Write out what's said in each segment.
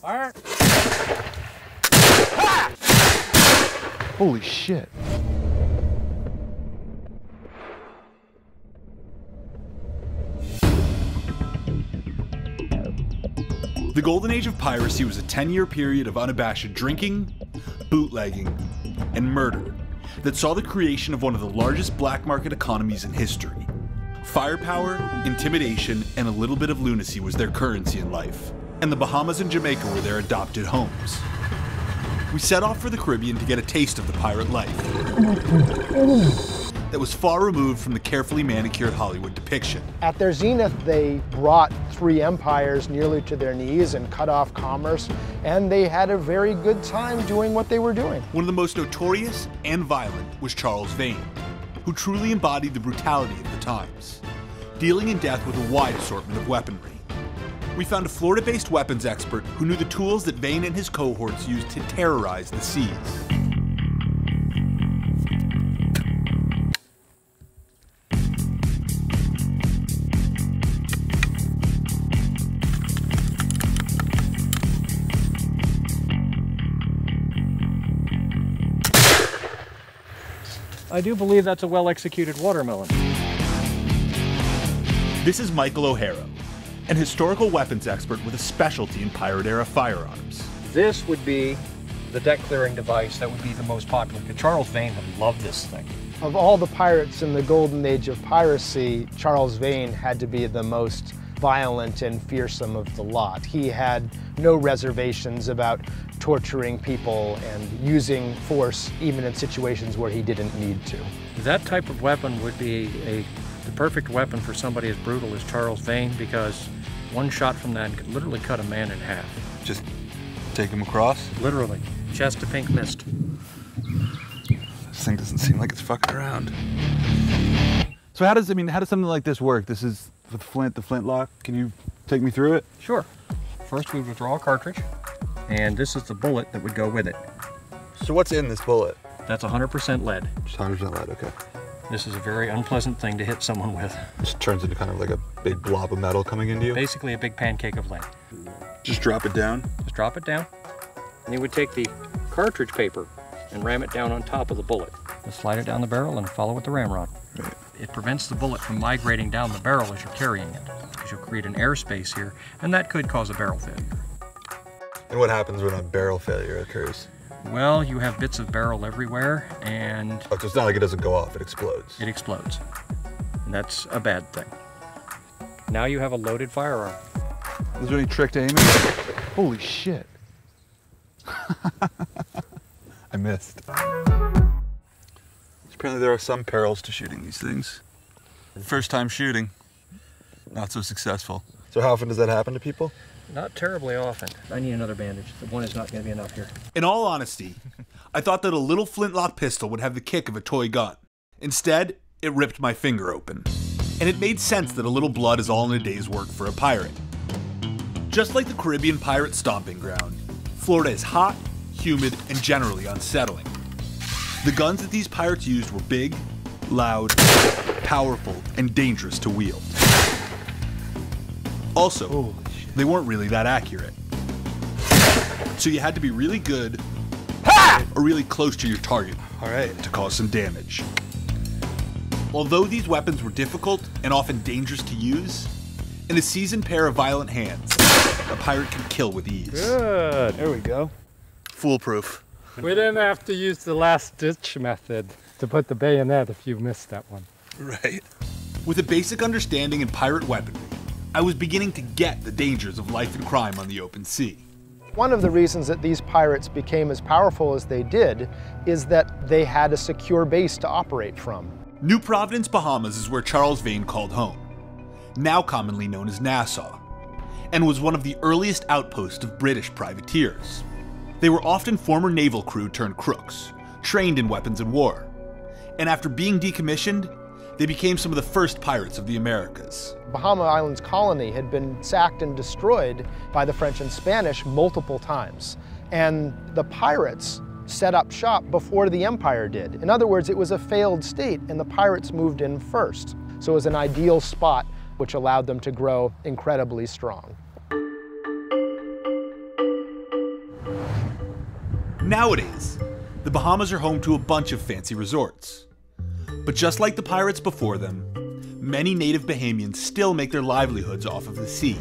Fire! Holy shit. The golden age of piracy was a 10-year period of unabashed drinking, bootlegging, and murder that saw the creation of one of the largest black market economies in history. Firepower, intimidation, and a little bit of lunacy was their currency in life, and the Bahamas and Jamaica were their adopted homes. We set off for the Caribbean to get a taste of the pirate life that was far removed from the carefully manicured Hollywood depiction. At their zenith, they brought three empires nearly to their knees and cut off commerce, and they had a very good time doing what they were doing. One of the most notorious and violent was Charles Vane, who truly embodied the brutality of the times, dealing in death with a wide assortment of weaponry. We found a Florida-based weapons expert who knew the tools that Vane and his cohorts used to terrorize the seas. I do believe that's a well-executed watermelon. This is Michael O'Hara, an historical weapons expert with a specialty in pirate-era firearms. This would be the deck-clearing device that would be the most popular. Charles Vane would love this thing. Of all the pirates in the golden age of piracy, Charles Vane had to be the most violent and fearsome of the lot. He had no reservations about torturing people and using force even in situations where he didn't need to. That type of weapon would be the perfect weapon for somebody as brutal as Charles Vane, because one shot from that could literally cut a man in half. Just take him across? Literally. Chest to pink mist. This thing doesn't seem like it's fucking around. So how does something like this work? This is with the flintlock. Can you take me through it? Sure. First we would withdraw a cartridge, and this is the bullet that would go with it. So what's in this bullet? That's 100% lead. Just 100% lead, okay. This is a very unpleasant thing to hit someone with. This turns into kind of like a big blob of metal coming into you? Basically a big pancake of lead. Just drop it down? Just drop it down. And you would take the cartridge paper and ram it down on top of the bullet. Just slide it down the barrel and follow with the ramrod. Right. It prevents the bullet from migrating down the barrel as you're carrying it, because you'll create an airspace here, and that could cause a barrel failure. And what happens when a barrel failure occurs? Well, you have bits of barrel everywhere, and Oh, so it's not like it doesn't go off, it explodes. it explodes. And that's a bad thing. Now you have a loaded firearm. Is there any trick to aiming? Holy shit. I missed. Apparently there are some perils to shooting these things. First time shooting, not so successful. So how often does that happen to people? Not terribly often. I need another bandage. The one is not going to be enough here. In all honesty, I thought that a little flintlock pistol would have the kick of a toy gun. Instead, it ripped my finger open. And it made sense that a little blood is all in a day's work for a pirate. Just like the Caribbean pirate stomping ground, Florida is hot, humid, and generally unsettling. The guns that these pirates used were big, loud, powerful, and dangerous to wield. Also, they weren't really that accurate. So you had to be really good or really close to your target to cause some damage. Although these weapons were difficult and often dangerous to use, in a seasoned pair of violent hands, a pirate could kill with ease. Good. There we go. Foolproof. We didn't have to use the last ditch method to put the bayonet if you missed that one. Right. With a basic understanding in pirate weaponry, I was beginning to get the dangers of life and crime on the open sea. One of the reasons that these pirates became as powerful as they did is that they had a secure base to operate from. New Providence, Bahamas is where Charles Vane called home, now commonly known as Nassau, and was one of the earliest outposts of British privateers. They were often former naval crew turned crooks, trained in weapons and war, and after being decommissioned, they became some of the first pirates of the Americas. Bahama Islands colony had been sacked and destroyed by the French and Spanish multiple times, and the pirates set up shop before the empire did. In other words, it was a failed state, and the pirates moved in first. So it was an ideal spot which allowed them to grow incredibly strong. Nowadays, the Bahamas are home to a bunch of fancy resorts. But just like the pirates before them, many native Bahamians still make their livelihoods off of the sea.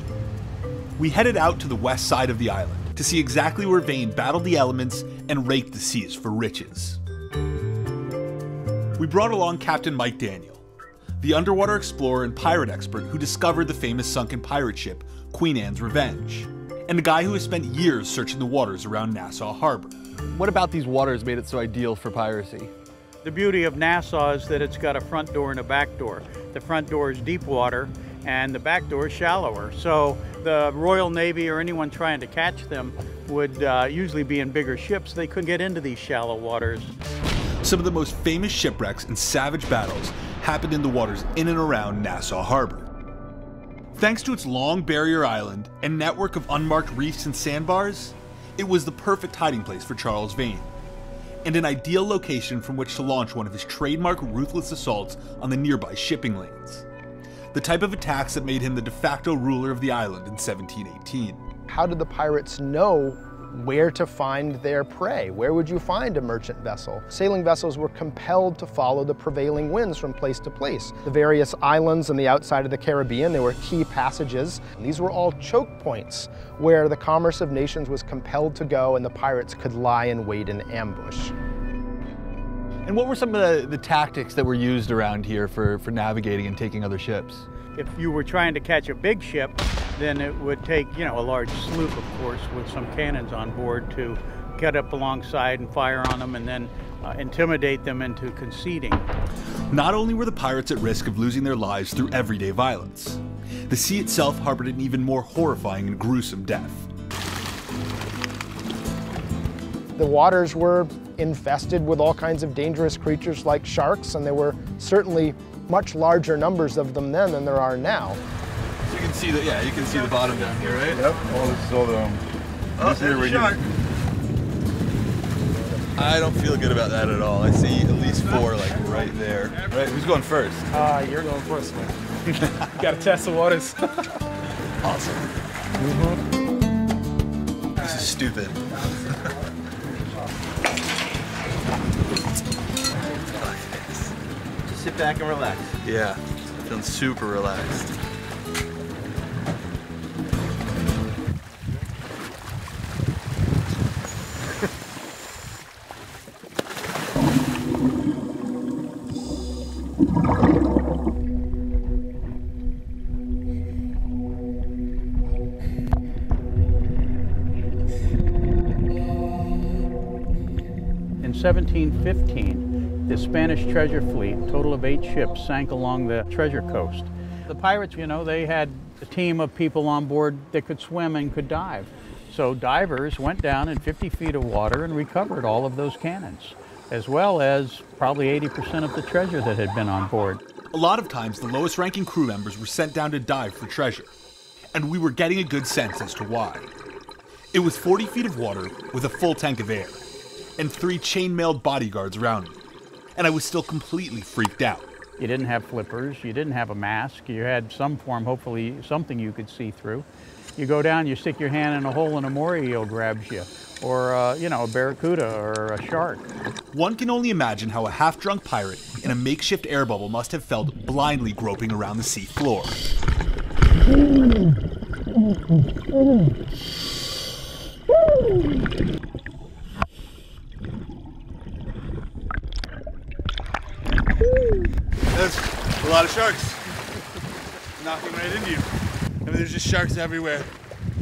We headed out to the west side of the island to see exactly where Vane battled the elements and raked the seas for riches. We brought along Captain Mike Daniel, the underwater explorer and pirate expert who discovered the famous sunken pirate ship Queen Anne's Revenge, and a guy who has spent years searching the waters around Nassau Harbor. What about these waters made it so ideal for piracy? The beauty of Nassau is that it's got a front door and a back door. The front door is deep water and the back door is shallower. So the Royal Navy or anyone trying to catch them would usually be in bigger ships. They couldn't get into these shallow waters. Some of the most famous shipwrecks and savage battles happened in the waters in and around Nassau Harbor. Thanks to its long barrier island and network of unmarked reefs and sandbars, it was the perfect hiding place for Charles Vane, and an ideal location from which to launch one of his trademark ruthless assaults on the nearby shipping lanes. The type of attacks that made him the de facto ruler of the island in 1718. How did the pirates know where to find their prey? Where would you find a merchant vessel? Sailing vessels were compelled to follow the prevailing winds from place to place. The various islands on the outside of the Caribbean, there were key passages. These were all choke points where the commerce of nations was compelled to go and the pirates could lie in wait in ambush. And what were some of the tactics that were used around here for navigating and taking other ships? If you were trying to catch a big ship, then it would take, a large sloop, of course, with some cannons on board to get up alongside and fire on them and then intimidate them into conceding. Not only were the pirates at risk of losing their lives through everyday violence, the sea itself harbored an even more horrifying and gruesome death. The waters were infested with all kinds of dangerous creatures like sharks, and there were certainly much larger numbers of them then than there are now. So you can see you can see the bottom down here, right? Yep. Oh, this is all the. There's a shark. I don't feel good about that at all. I see at least 4 like right there. Right, who's going first? You're going first, man. You gotta test the waters. Awesome. This is stupid. Just sit back and relax. Yeah, feeling super relaxed. In 1715, the Spanish treasure fleet, total of 8 ships, sank along the treasure coast. The pirates, they had a team of people on board that could swim and could dive. So divers went down in 50 feet of water and recovered all of those cannons, as well as probably 80% of the treasure that had been on board. A lot of times, the lowest ranking crew members were sent down to dive for treasure, and we were getting a good sense as to why. It was 40 feet of water with a full tank of air, and 3 chainmailed bodyguards around me, and I was still completely freaked out. You didn't have flippers, you didn't have a mask, you had some form, hopefully something you could see through. You go down, you stick your hand in a hole and a moray eel grabs you, or a barracuda or a shark. One can only imagine how a half-drunk pirate in a makeshift air bubble must have felt blindly groping around the sea floor. There's a lot of sharks knocking right into you. I mean, there's just sharks everywhere.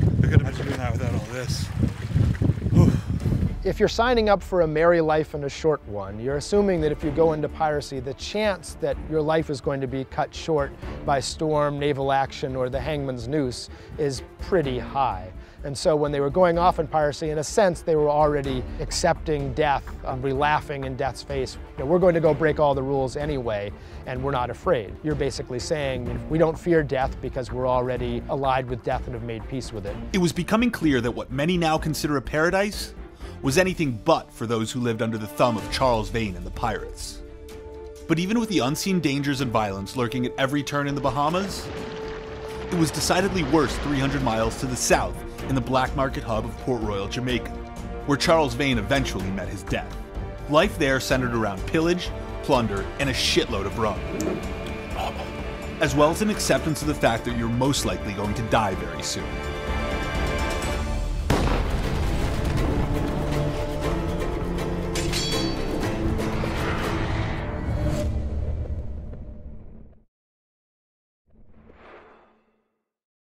I couldn't imagine doing that without all this. Whew. If you're signing up for a merry life and a short one, you're assuming that if you go into piracy, the chance that your life is going to be cut short by storm, naval action, or the hangman's noose is pretty high. And so when they were going off in piracy, in a sense, they were already accepting death, laughing in death's face. We're going to go break all the rules anyway, and we're not afraid. You're basically saying, we don't fear death because we're already allied with death and have made peace with it. It was becoming clear that what many now consider a paradise was anything but for those who lived under the thumb of Charles Vane and the pirates. But even with the unseen dangers and violence lurking at every turn in the Bahamas, it was decidedly worse 300 miles to the south in the black market hub of Port Royal, Jamaica. where Charles Vane eventually met his death. Life there centered around pillage, plunder, and a shitload of rum, as well as an acceptance of the fact that you're most likely going to die very soon.